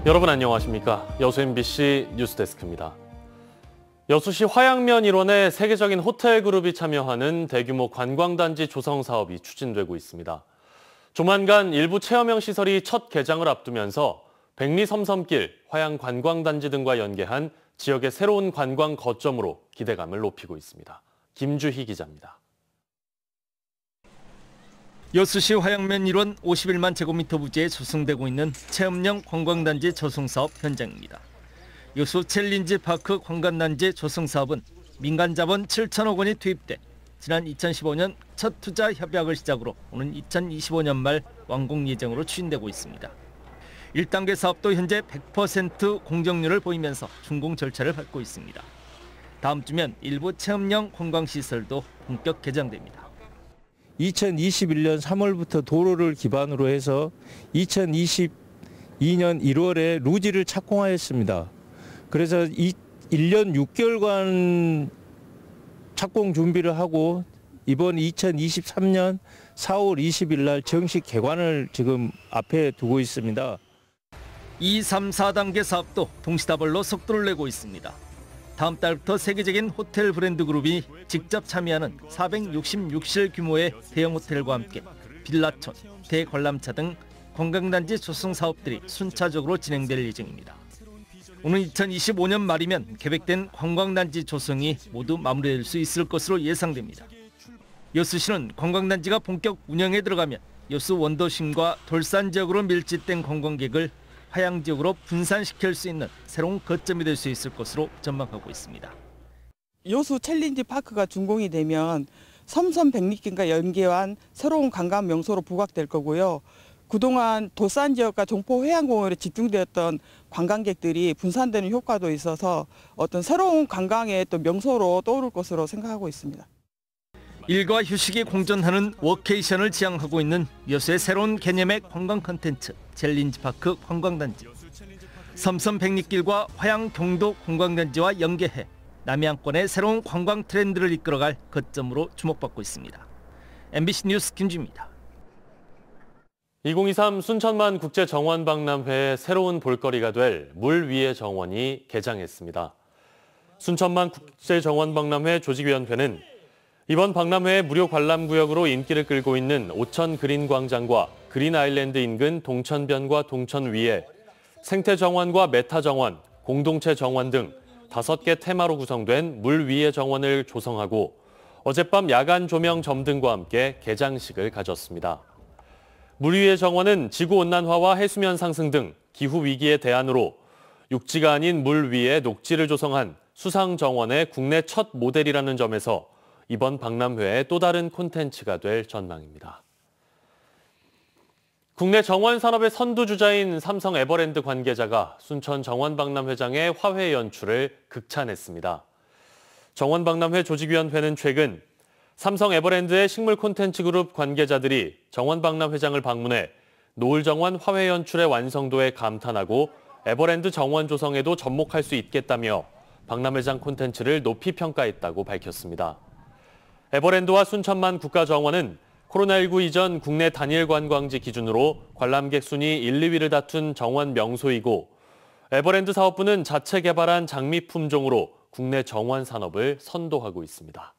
여러분 안녕하십니까? 여수 MBC 뉴스데스크입니다. 여수시 화양면 일원에 세계적인 호텔 그룹이 참여하는 대규모 관광단지 조성 사업이 추진되고 있습니다. 조만간 일부 체험형 시설이 첫 개장을 앞두면서 백리섬섬길, 화양관광단지 등과 연계한 지역의 새로운 관광 거점으로 기대감을 높이고 있습니다. 김주희 기자입니다. 여수시 화양면 일원 51만 제곱미터 부지에 조성되고 있는 체험형 관광단지 조성사업 현장입니다. 여수 챌린지 파크 관광단지 조성사업은 민간 자본 7천억 원이 투입돼 지난 2015년 첫 투자 협약을 시작으로 오는 2025년 말 완공 예정으로 추진되고 있습니다. 1단계 사업도 현재 100% 공정률을 보이면서 준공 절차를 밟고 있습니다. 다음 주면 일부 체험형 관광시설도 본격 개장됩니다. 2021년 3월부터 도로를 기반으로 해서 2022년 1월에 루지를 착공하였습니다. 그래서 1년 6개월간 착공 준비를 하고 이번 2023년 4월 20일 날 정식 개관을 지금 앞에 두고 있습니다. 2, 3, 4단계 사업도 동시다발로 속도를 내고 있습니다. 다음 달부터 세계적인 호텔 브랜드 그룹이 직접 참여하는 466실 규모의 대형 호텔과 함께 빌라촌, 대관람차 등 관광단지 조성 사업들이 순차적으로 진행될 예정입니다. 오는 2025년 말이면 계획된 관광단지 조성이 모두 마무리될 수 있을 것으로 예상됩니다. 여수시는 관광단지가 본격 운영에 들어가면 여수 원도심과 돌산 지역으로 밀집된 관광객을 화양 지역으로 분산시킬 수 있는 새로운 거점이 될 수 있을 것으로 전망하고 있습니다. 여수 챌린지 파크가 준공이 되면 섬섬 백리길과 연계한 새로운 관광 명소로 부각될 거고요. 그동안 돌산 지역과 종포 해양공원에 집중되었던 관광객들이 분산되는 효과도 있어서 어떤 새로운 관광의 또 명소로 떠오를 것으로 생각하고 있습니다. 일과 휴식이 공존하는 워케이션을 지향하고 있는 여수의 새로운 개념의 관광 콘텐츠 챌린지파크 관광단지. 섬섬 백리길과 화양 경도 관광단지와 연계해 남해안권의 새로운 관광 트렌드를 이끌어갈 거점으로 주목받고 있습니다. MBC 뉴스 김주입니다. 2023 순천만 국제정원박람회의 새로운 볼거리가 될 물 위의 정원이 개장했습니다. 순천만 국제정원박람회 조직위원회는 이번 박람회의 무료 관람구역으로 인기를 끌고 있는 오천 그린광장과 그린아일랜드 인근 동천변과 동천위에 생태정원과 메타정원, 공동체 정원 등 5개 테마로 구성된 물 위의 정원을 조성하고 어젯밤 야간 조명 점등과 함께 개장식을 가졌습니다. 물 위의 정원은 지구온난화와 해수면 상승 등 기후위기의 대안으로 육지가 아닌 물 위에 녹지를 조성한 수상정원의 국내 첫 모델이라는 점에서 이번 박람회의 또 다른 콘텐츠가 될 전망입니다. 국내 정원 산업의 선두주자인 삼성 에버랜드 관계자가 순천 정원박람회장의 화훼 연출을 극찬했습니다. 정원박람회 조직위원회는 최근 삼성 에버랜드의 식물 콘텐츠 그룹 관계자들이 정원박람회장을 방문해 노을정원 화훼 연출의 완성도에 감탄하고 에버랜드 정원 조성에도 접목할 수 있겠다며 박람회장 콘텐츠를 높이 평가했다고 밝혔습니다. 에버랜드와 순천만 국가정원은 코로나19 이전 국내 단일 관광지 기준으로 관람객 순위 1, 2위를 다툰 정원 명소이고 에버랜드 사업부는 자체 개발한 장미 품종으로 국내 정원 산업을 선도하고 있습니다.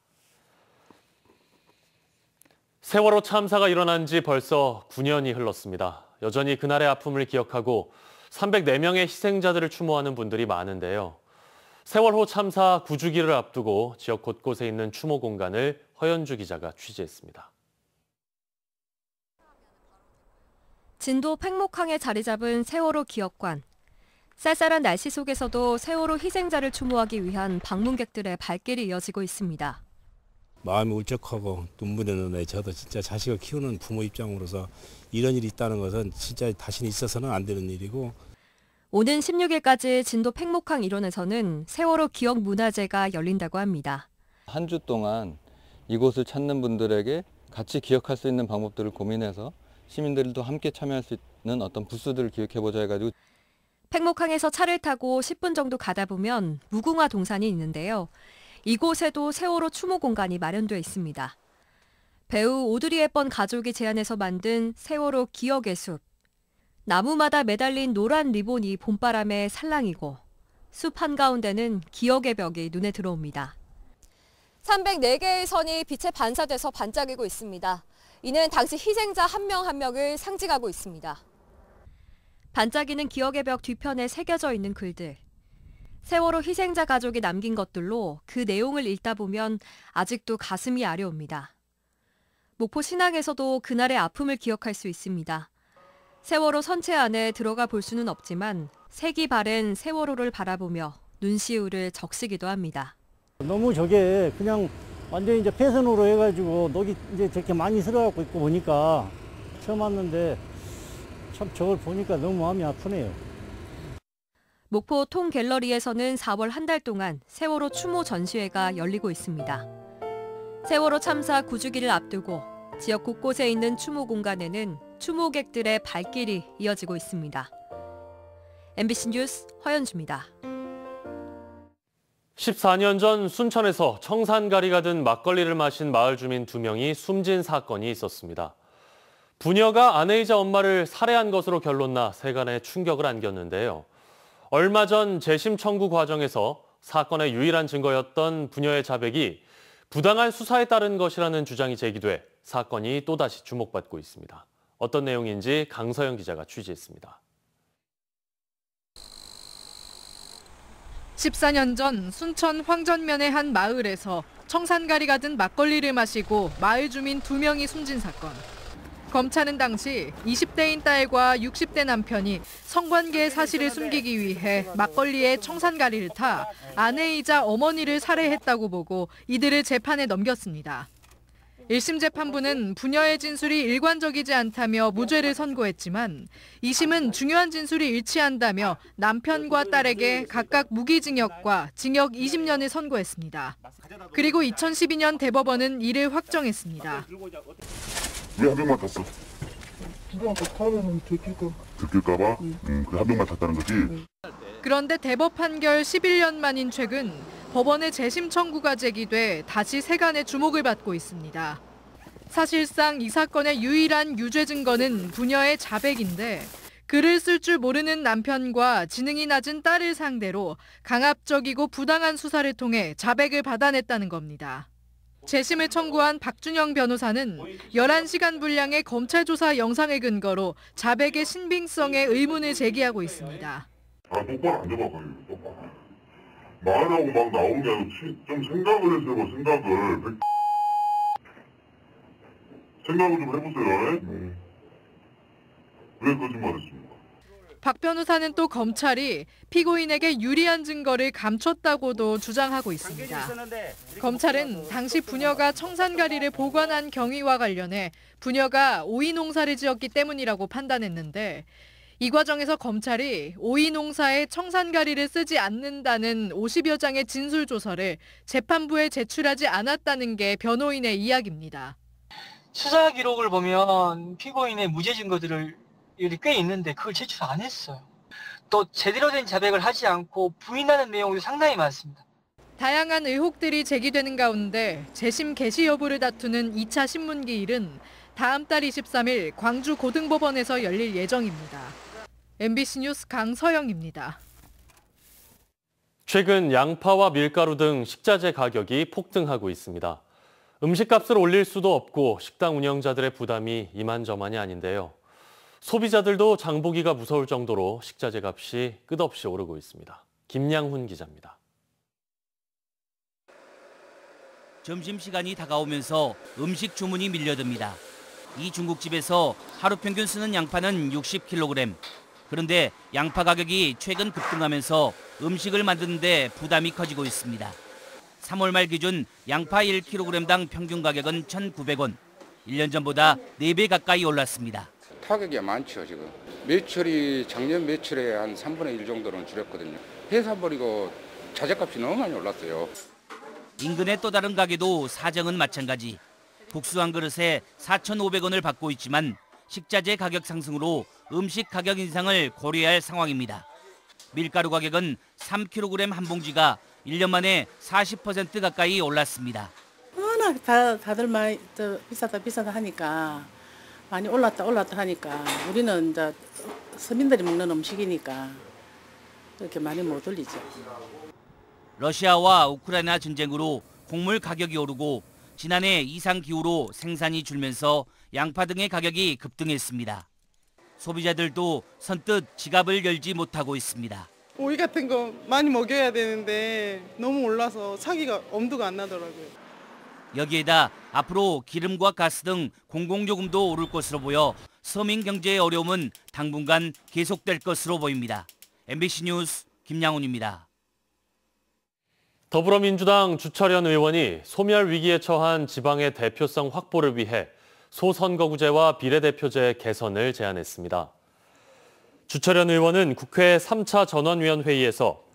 세월호 참사가 일어난 지 벌써 9년이 흘렀습니다. 여전히 그날의 아픔을 기억하고 304명의 희생자들을 추모하는 분들이 많은데요. 세월호 참사 9주기를 앞두고 지역 곳곳에 있는 추모 공간을 허연주 기자가 취재했습니다. 진도 팽목항에 자리 잡은 세월호 기억관. 쌀쌀한 날씨 속에서도 세월호 희생자를 추모하기 위한 방문객들의 발길이 이어지고 있습니다. 마음이 울적하고 눈물이 나네. 저도 진짜 자식을 키우는 부모 입장으로서 이런 일이 있다는 것은 진짜 다시는 있어서는 안 되는 일이고. 오는 16일까지 진도 팽목항 일원에서는 세월호 기억문화제가 열린다고 합니다. 한 주 동안 이곳을 찾는 분들에게 같이 기억할 수 있는 방법들을 고민해서 시민들도 함께 참여할 수 있는 어떤 부스들을 기획해보자 해가지고. 팽목항에서 차를 타고 10분 정도 가다 보면 무궁화 동산이 있는데요. 이곳에도 세월호 추모 공간이 마련되어 있습니다. 배우 오드리 헵번 가족이 제안해서 만든 세월호 기억의 숲. 나무마다 매달린 노란 리본이 봄바람에 살랑이고 숲 한가운데는 기억의 벽이 눈에 들어옵니다. 304개의 선이 빛에 반사돼서 반짝이고 있습니다. 이는 당시 희생자 한 명 한 명을 상징하고 있습니다. 반짝이는 기억의 벽 뒤편에 새겨져 있는 글들. 세월호 희생자 가족이 남긴 것들로 그 내용을 읽다 보면 아직도 가슴이 아려옵니다. 목포 신항에서도 그날의 아픔을 기억할 수 있습니다. 세월호 선체 안에 들어가 볼 수는 없지만 색이 바랜 세월호를 바라보며 눈시울을 적시기도 합니다. 너무 저게 그냥 완전히 이제 폐선으로 해가지고 녹이 이제 저렇게 많이 들어가고 있고 보니까 처음 왔는데 참 저걸 보니까 너무 마음이 아프네요. 목포 통갤러리에서는 4월 한 달 동안 세월호 추모 전시회가 열리고 있습니다. 세월호 참사 9주기를 앞두고 지역 곳곳에 있는 추모 공간에는 추모객들의 발길이 이어지고 있습니다. MBC 뉴스 허연주입니다. 14년 전 순천에서 청산가리가 든 막걸리를 마신 마을 주민 2명이 숨진 사건이 있었습니다. 부녀가 아내이자 엄마를 살해한 것으로 결론나 세간에 충격을 안겼는데요. 얼마 전 재심 청구 과정에서 사건의 유일한 증거였던 부녀의 자백이 부당한 수사에 따른 것이라는 주장이 제기돼 사건이 또다시 주목받고 있습니다. 어떤 내용인지 강서영 기자가 취재했습니다. 14년 전 순천 황전면의 한 마을에서 청산가리가 든 막걸리를 마시고 마을 주민 2명이 숨진 사건. 검찰은 당시 20대인 딸과 60대 남편이 성관계의 사실을 숨기기 위해 막걸리에 청산가리를 타 아내이자 어머니를 살해했다고 보고 이들을 재판에 넘겼습니다. 1심 재판부는 부녀의 진술이 일관적이지 않다며 무죄를 선고했지만 2심은 중요한 진술이 일치한다며 남편과 딸에게 각각 무기징역과 징역 20년을 선고했습니다. 그리고 2012년 대법원은 이를 확정했습니다. 왜 한 명만 탔어? 누구한테 타면 들킬까 봐? 그래 한 명만 탔다는 거지? 그런데 대법 판결 11년 만인 최근 법원의 재심 청구가 제기돼 다시 세간의 주목을 받고 있습니다. 사실상 이 사건의 유일한 유죄 증거는 부녀의 자백인데 글을 쓸 줄 모르는 남편과 지능이 낮은 딸을 상대로 강압적이고 부당한 수사를 통해 자백을 받아냈다는 겁니다. 재심을 청구한 박준영 변호사는 11시간 분량의 검찰 조사 영상을 근거로 자백의 신빙성에 의문을 제기하고 있습니다. 똑바로 앉아봐봐요. 말하고 막 나오는 게 아니고 좀 생각을 해서 생각을 좀 해보세요. 왜 거짓말했습니까? 박 변호사는 또 검찰이 피고인에게 유리한 증거를 감췄다고도 주장하고 있습니다. 검찰은 당시 부녀가 청산가리를 보관한 경위와 관련해 부녀가 오이 농사를 지었기 때문이라고 판단했는데 이 과정에서 검찰이 오이 농사에 청산가리를 쓰지 않는다는 50여 장의 진술 조서를 재판부에 제출하지 않았다는 게 변호인의 이야기입니다. 수사 기록을 보면 피고인의 무죄 증거들을 꽤 있는데 그걸 제출 안 했어요. 또 제대로 된 자백을 하지 않고 부인하는 내용도 상당히 많습니다. 다양한 의혹들이 제기되는 가운데 재심 개시 여부를 다투는 2차 신문기일은 다음 달 23일 광주 고등법원에서 열릴 예정입니다. MBC 뉴스 강서영입니다. 최근 양파와 밀가루 등 식자재 가격이 폭등하고 있습니다. 음식값을 올릴 수도 없고 식당 운영자들의 부담이 이만저만이 아닌데요. 소비자들도 장보기가 무서울 정도로 식자재 값이 끝없이 오르고 있습니다. 김양훈 기자입니다. 점심시간이 다가오면서 음식 주문이 밀려듭니다. 이 중국집에서 하루 평균 쓰는 양파는 60kg. 그런데 양파 가격이 최근 급등하면서 음식을 만드는데 부담이 커지고 있습니다. 3월 말 기준 양파 1kg당 평균 가격은 1,900원. 1년 전보다 4배 가까이 올랐습니다. 타격이 많죠, 지금. 작년 매출의 한 3분의 1 정도는 줄였거든요. 회사 버리고 자재값이 너무 많이 올랐어요. 인근의 또 다른 가게도 사정은 마찬가지. 국수 한 그릇에 4,500원을 받고 있지만 식자재 가격 상승으로 음식 가격 인상을 고려해야 할 상황입니다. 밀가루 가격은 3kg 한 봉지가 1년 만에 40% 가까이 올랐습니다. 워낙 다들 많이 비싸다 하니까 많이 올랐다 하니까 우리는 이제 서민들이 먹는 음식이니까 그렇게 많이 못 올리죠. 러시아와 우크라이나 전쟁으로 곡물 가격이 오르고 지난해 이상기후로 생산이 줄면서 양파 등의 가격이 급등했습니다. 소비자들도 선뜻 지갑을 열지 못하고 있습니다. 오이 같은 거 많이 먹여야 되는데 너무 올라서 사기가 엄두가 안 나더라고요. 여기에다 앞으로 기름과 가스 등 공공요금도 오를 것으로 보여 서민 경제의 어려움은 당분간 계속될 것으로 보입니다. MBC 뉴스 김양훈입니다. 더불어민주당 주철현 의원이 소멸 위기에 처한 지방의 대표성 확보를 위해 소선거구제와 비례대표제 개선을 제안했습니다. 주철현 의원은 국회 3차 전원위원회의에서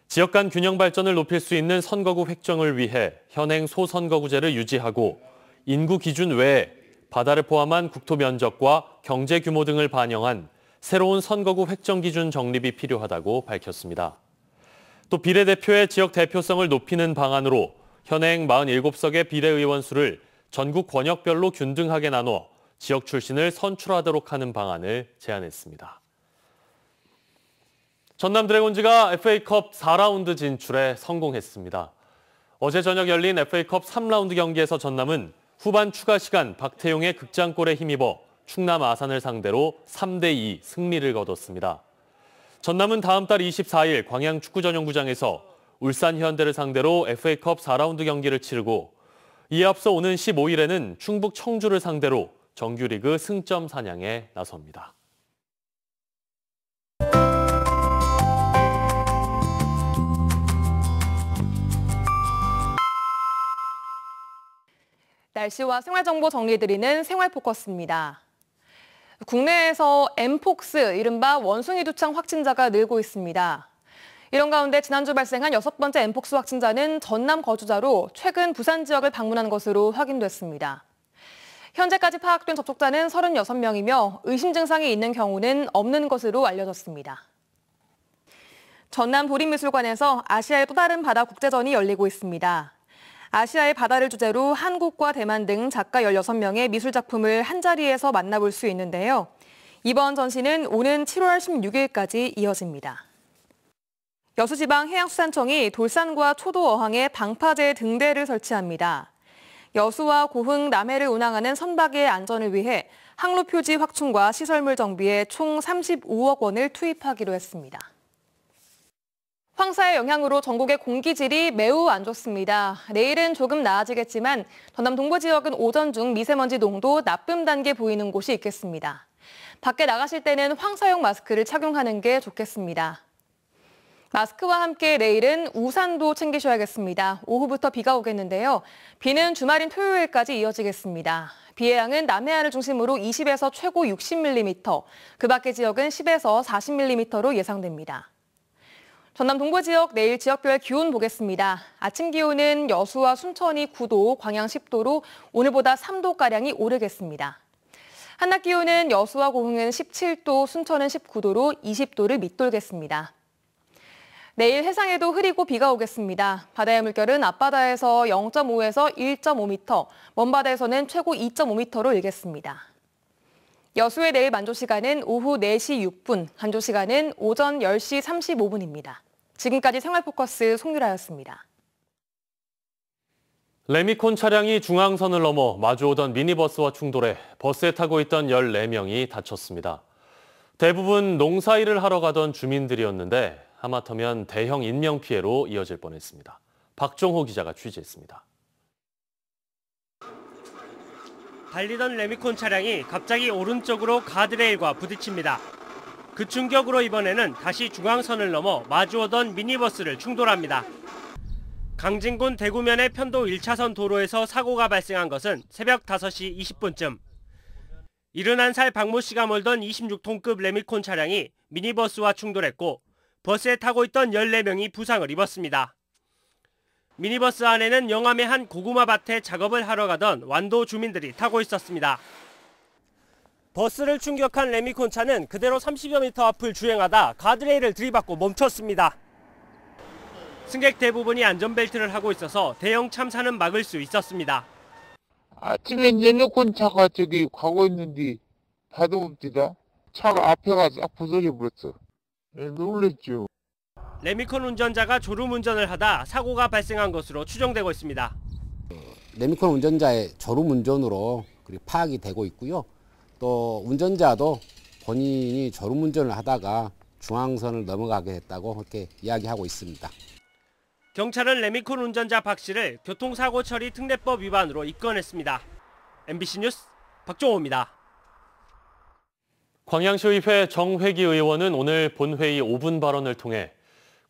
지역 간 균형 발전을 높일 수 있는 선거구 획정을 위해 현행 소선거구제를 유지하고 인구 기준 외에 바다를 포함한 국토 면적과 경제 규모 등을 반영한 새로운 선거구 획정 기준 정립이 필요하다고 밝혔습니다. 또 비례대표의 지역 대표성을 높이는 방안으로 현행 47석의 비례의원 수를 전국 권역별로 균등하게 나눠 지역 출신을 선출하도록 하는 방안을 제안했습니다. 전남 드래곤즈가 FA컵 4라운드 진출에 성공했습니다. 어제 저녁 열린 FA컵 3라운드 경기에서 전남은 후반 추가 시간 박태용의 극장골에 힘입어 충남 아산을 상대로 3대2 승리를 거뒀습니다. 전남은 다음 달 24일 광양 축구전용구장에서 울산 현대를 상대로 FA컵 4라운드 경기를 치르고 이에 앞서 오는 15일에는 충북 청주를 상대로 정규리그 승점 사냥에 나섭니다. 날씨와 생활정보 정리해드리는 생활포커스입니다. 국내에서 엠폭스, 이른바 원숭이 두창 확진자가 늘고 있습니다. 이런 가운데 지난주 발생한 6번째 엠폭스 확진자는 전남 거주자로 최근 부산 지역을 방문한 것으로 확인됐습니다. 현재까지 파악된 접촉자는 36명이며 의심 증상이 있는 경우는 없는 것으로 알려졌습니다. 전남 도립미술관에서 아시아의 또 다른 바다 국제전이 열리고 있습니다. 아시아의 바다를 주제로 한국과 대만 등 작가 16명의 미술작품을 한자리에서 만나볼 수 있는데요. 이번 전시는 오는 7월 16일까지 이어집니다. 여수지방해양수산청이 돌산과 초도 어항에 방파제 등대를 설치합니다. 여수와 고흥, 남해를 운항하는 선박의 안전을 위해 항로 표지 확충과 시설물 정비에 총 35억 원을 투입하기로 했습니다. 황사의 영향으로 전국의 공기질이 매우 안 좋습니다. 내일은 조금 나아지겠지만 전남 동부 지역은 오전 중 미세먼지 농도 나쁨 단계 보이는 곳이 있겠습니다. 밖에 나가실 때는 황사용 마스크를 착용하는 게 좋겠습니다. 마스크와 함께 내일은 우산도 챙기셔야겠습니다. 오후부터 비가 오겠는데요. 비는 주말인 토요일까지 이어지겠습니다. 비의 양은 남해안을 중심으로 20에서 최고 60mm, 그 밖의 지역은 10에서 40mm로 예상됩니다. 전남 동부 지역 내일 지역별 기온 보겠습니다. 아침 기온은 여수와 순천이 9도, 광양 10도로 오늘보다 3도가량이 오르겠습니다. 한낮 기온은 여수와 고흥은 17도, 순천은 19도로 20도를 밑돌겠습니다. 내일 해상에도 흐리고 비가 오겠습니다. 바다의 물결은 앞바다에서 0.5에서 1.5m, 먼바다에서는 최고 2.5m로 일겠습니다. 여수의 내일 만조시간은 오후 4시 6분, 간조시간은 오전 10시 35분입니다. 지금까지 생활포커스 송유라였습니다. 레미콘 차량이 중앙선을 넘어 마주오던 미니버스와 충돌해 버스에 타고 있던 14명이 다쳤습니다. 대부분 농사일을 하러 가던 주민들이었는데 하마터면 대형 인명피해로 이어질 뻔했습니다. 박종호 기자가 취재했습니다. 달리던 레미콘 차량이 갑자기 오른쪽으로 가드레일과 부딪힙니다. 그 충격으로 이번에는 다시 중앙선을 넘어 마주오던 미니버스를 충돌합니다. 강진군 대구면의 편도 1차선 도로에서 사고가 발생한 것은 새벽 5시 20분쯤. 71살 박모 씨가 몰던 26톤급 레미콘 차량이 미니버스와 충돌했고 버스에 타고 있던 14명이 부상을 입었습니다. 미니버스 안에는 영암의 한 고구마 밭에 작업을 하러 가던 완도 주민들이 타고 있었습니다. 버스를 충격한 레미콘 차는 그대로 30여 미터 앞을 주행하다 가드레일을 들이받고 멈췄습니다. 승객 대부분이 안전벨트를 하고 있어서 대형 참사는 막을 수 있었습니다. 아침에 레미콘 차가 저기 가고 있는데 하도 옵디다. 차가 앞에가 싹 부서져 버렸어. 놀랬죠. 레미콘 운전자가 졸음운전을 하다 사고가 발생한 것으로 추정되고 있습니다. 레미콘 운전자의 졸음운전으로 파악이 되고 있고요. 또 운전자도 본인이 졸음운전을 하다가 중앙선을 넘어가게 됐다고 그렇게 이야기하고 있습니다. 경찰은 레미콘 운전자 박 씨를 교통사고 처리 특례법 위반으로 입건했습니다. MBC 뉴스 박종호입니다. 광양시의회 정회기 의원은 오늘 본회의 5분 발언을 통해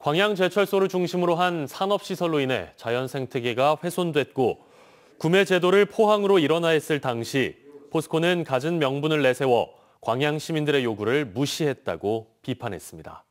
광양제철소를 중심으로 한 산업시설로 인해 자연생태계가 훼손됐고 구매 제도를 포항으로 일원화했을 당시 포스코는 갖은 명분을 내세워 광양 시민들의 요구를 무시했다고 비판했습니다.